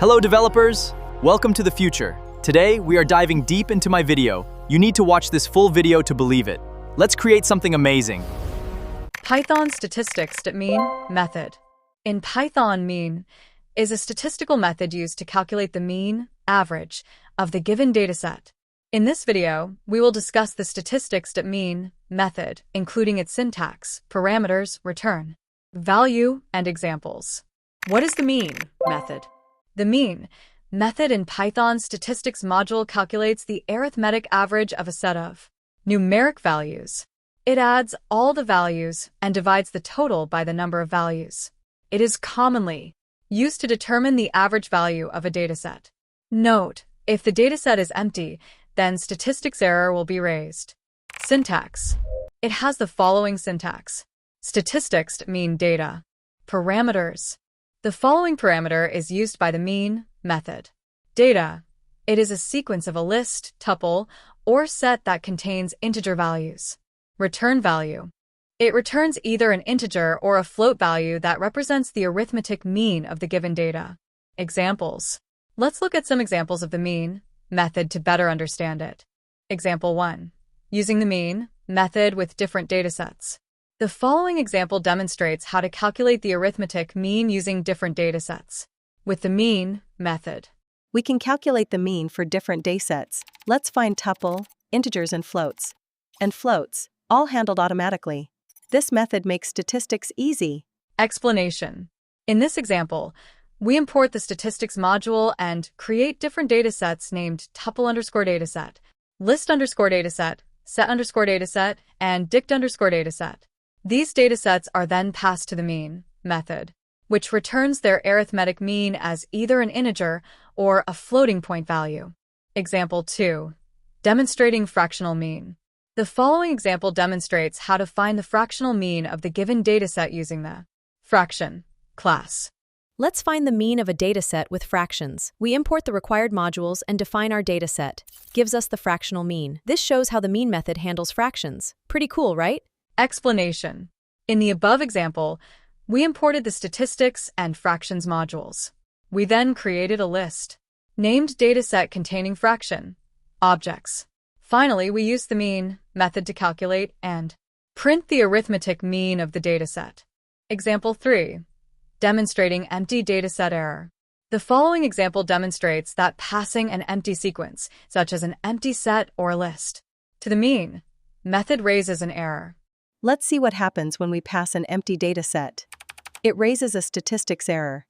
Hello developers! Welcome to the future. Today, we are diving deep into my video. You need to watch this full video to believe it. Let's create something amazing. Python statistics mean method. In Python, mean is a statistical method used to calculate the mean, average, of the given dataset. In this video, we will discuss the statistics mean method, including its syntax, parameters, return, value, and examples. What is the mean method? The mean method in Python statistics module calculates the arithmetic average of a set of numeric values. It adds all the values and divides the total by the number of values. It is commonly used to determine the average value of a dataset. Note, if the dataset is empty, then statistics error will be raised. Syntax. It has the following syntax. Statistics mean data. Parameters. The following parameter is used by the mean method. Data. It is a sequence of a list, tuple, or set that contains integer values. Return value. It returns either an integer or a float value that represents the arithmetic mean of the given data. Examples. Let's look at some examples of the mean method to better understand it. Example 1. Using the mean method with different datasets. The following example demonstrates how to calculate the arithmetic mean using different datasets. With the mean method, we can calculate the mean for different datasets. Let's find tuple, integers, and floats. All handled automatically. This method makes statistics easy. Explanation. In this example, we import the statistics module and create different datasets named tuple_dataset, list_dataset, set_dataset, and dict_dataset. These datasets are then passed to the mean method, which returns their arithmetic mean as either an integer or a floating point value. Example 2. Demonstrating fractional mean. The following example demonstrates how to find the fractional mean of the given dataset using the fraction class. Let's find the mean of a dataset with fractions. We import the required modules and define our dataset. Gives us the fractional mean. This shows how the mean method handles fractions. Pretty cool, right? Explanation. In the above example, we imported the statistics and fractions modules. We then created a list named dataset containing fraction objects. Finally, we used the mean method to calculate and print the arithmetic mean of the dataset. Example 3. Demonstrating empty dataset error. The following example demonstrates that passing an empty sequence, such as an empty set or list, to the mean method raises an error. Let's see what happens when we pass an empty dataset. It raises a statistics error.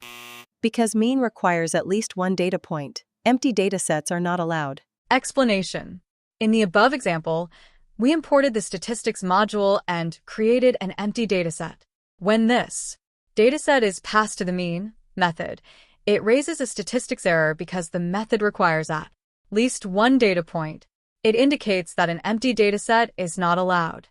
Because mean requires at least one data point, empty datasets are not allowed. Explanation. In the above example, we imported the statistics module and created an empty dataset. When this dataset is passed to the mean method, it raises a statistics error because the method requires at least one data point. It indicates that an empty dataset is not allowed.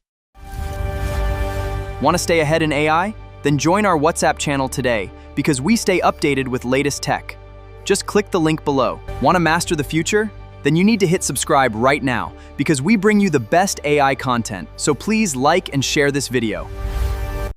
Want to stay ahead in AI? Then join our WhatsApp channel today because we stay updated with latest tech. Just click the link below. Want to master the future? Then you need to hit subscribe right now because we bring you the best AI content. So please like and share this video.